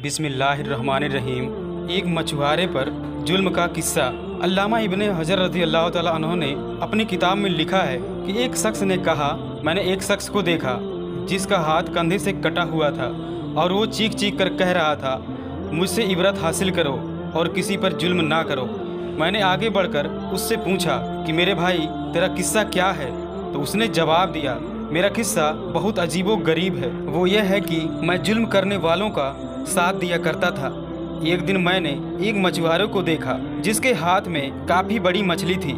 बिस्मिल्लाहिर्रहमानिर्रहीम। एक मछुआरे पर जुल्म का किस्सा। अल्लामा इब्ने हजर रज़ी अल्लाह तआला अन्हु ने अपनी किताब में लिखा है कि एक शख्स ने कहा, मैंने एक शख्स को देखा जिसका हाथ कंधे से कटा हुआ था और वो चीख चीख कर कह रहा था, मुझसे इबरत हासिल करो और किसी पर जुल्म ना करो। मैंने आगे बढ़कर उससे पूछा कि मेरे भाई तेरा किस्सा क्या है? तो उसने जवाब दिया, मेरा किस्सा बहुत अजीबो गरीब है। वो यह है कि मैं जुल्म करने वालों का साथ दिया करता था। एक दिन मैंने एक मछुआरे को देखा जिसके हाथ में काफ़ी बड़ी मछली थी।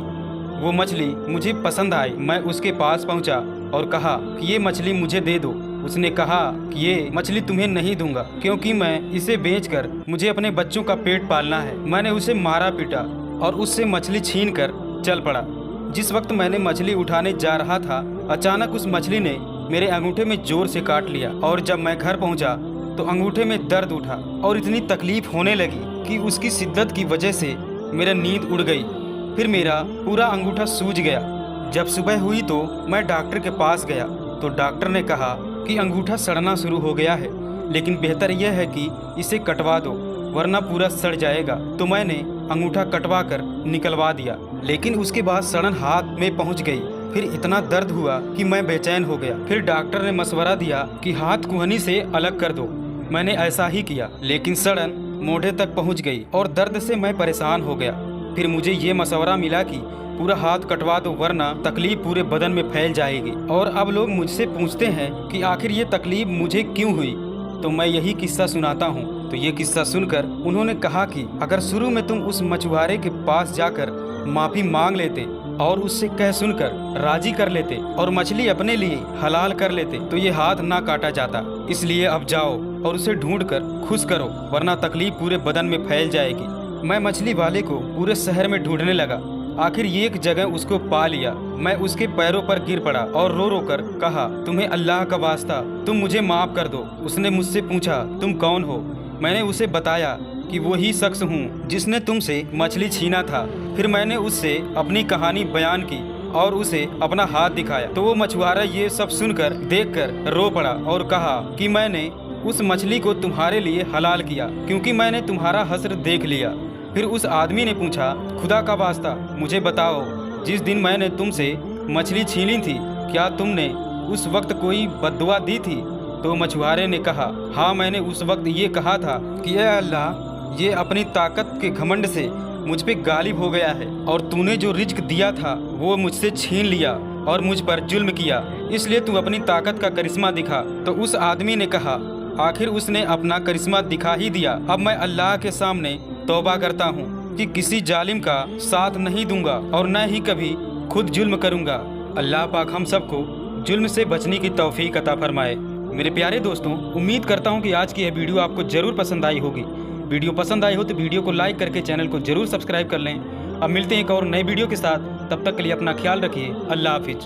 वो मछली मुझे पसंद आई। मैं उसके पास पहुंचा और कहा कि ये मछली मुझे दे दो। उसने कहा कि ये मछली तुम्हें नहीं दूंगा क्योंकि मैं इसे बेचकर मुझे अपने बच्चों का पेट पालना है। मैंने उसे मारा पीटा और उससे मछली छीन कर चल पड़ा। जिस वक्त मैंने मछली उठाने जा रहा था, अचानक उस मछली ने मेरे अंगूठे में जोर से काट लिया और जब मैं घर पहुंचा तो अंगूठे में दर्द उठा और इतनी तकलीफ होने लगी कि उसकी शिद्दत की वजह से मेरा नींद उड़ गई। फिर मेरा पूरा अंगूठा सूज गया। जब सुबह हुई तो मैं डॉक्टर के पास गया तो डॉक्टर ने कहा कि अंगूठा सड़ना शुरू हो गया है, लेकिन बेहतर यह है कि इसे कटवा दो वरना पूरा सड़ जाएगा। तो मैंने अंगूठा कटवा कर निकलवा दिया, लेकिन उसके बाद सड़न हाथ में पहुंच गई। फिर इतना दर्द हुआ कि मैं बेचैन हो गया। फिर डॉक्टर ने मशवरा दिया कि हाथ कुहनी से अलग कर दो। मैंने ऐसा ही किया, लेकिन सड़न मोढ़े तक पहुंच गई और दर्द से मैं परेशान हो गया। फिर मुझे ये मशवरा मिला कि पूरा हाथ कटवा दो वरना तकलीफ पूरे बदन में फैल जाएगी। और अब लोग मुझसे पूछते हैं कि आखिर ये तकलीफ मुझे क्यों हुई, तो मैं यही किस्सा सुनाता हूँ। तो ये किस्सा सुनकर उन्होंने कहा कि अगर शुरू में तुम उस मछुआरे के पास जाकर माफ़ी मांग लेते और उससे कह सुनकर राजी कर लेते और मछली अपने लिए हलाल कर लेते तो ये हाथ ना काटा जाता। इसलिए अब जाओ और उसे ढूंढकर खुश करो वरना तकलीफ पूरे बदन में फैल जाएगी। मैं मछली वाले को पूरे शहर में ढूंढने लगा। आखिर ये एक जगह उसको पा लिया। मैं उसके पैरों पर गिर पड़ा और रो रो कर कहा, तुम्हें अल्लाह का वास्ता तुम मुझे माफ़ कर दो। उसने मुझसे पूछा, तुम कौन हो? मैंने उसे बताया कि वही शख्स हूँ जिसने तुमसे मछली छीना था। फिर मैंने उससे अपनी कहानी बयान की और उसे अपना हाथ दिखाया। तो वो मछुआरा ये सब सुनकर देखकर रो पड़ा और कहा कि मैंने उस मछली को तुम्हारे लिए हलाल किया क्योंकि मैंने तुम्हारा हस्र देख लिया। फिर उस आदमी ने पूछा, खुदा का वास्ता मुझे बताओ, जिस दिन मैंने तुमसे मछली छीनी थी क्या तुमने उस वक्त कोई बद्दुआ दी थी? तो मछुआरे ने कहा, हाँ, मैंने उस वक्त ये कहा था कि ऐ अल्लाह, ये अपनी ताकत के घमंड से मुझ पे गालिब हो गया है और तूने जो रिज्क दिया था वो मुझसे छीन लिया और मुझ पर जुल्म किया, इसलिए तू अपनी ताकत का करिश्मा दिखा। तो उस आदमी ने कहा, आखिर उसने अपना करिश्मा दिखा ही दिया। अब मैं अल्लाह के सामने तौबा करता हूँ कि किसी जालिम का साथ नहीं दूंगा और न ही कभी खुद जुल्म करूँगा। अल्लाह पाक हम सबको जुल्म से बचने की तौफीक अता फरमाए। मेरे प्यारे दोस्तों, उम्मीद करता हूँ कि आज की यह वीडियो आपको ज़रूर पसंद आई होगी। वीडियो पसंद आई हो तो वीडियो को लाइक करके चैनल को जरूर सब्सक्राइब कर लें। अब मिलते हैं एक और नए वीडियो के साथ, तब तक के लिए अपना ख्याल रखिए। अल्लाह हाफिज।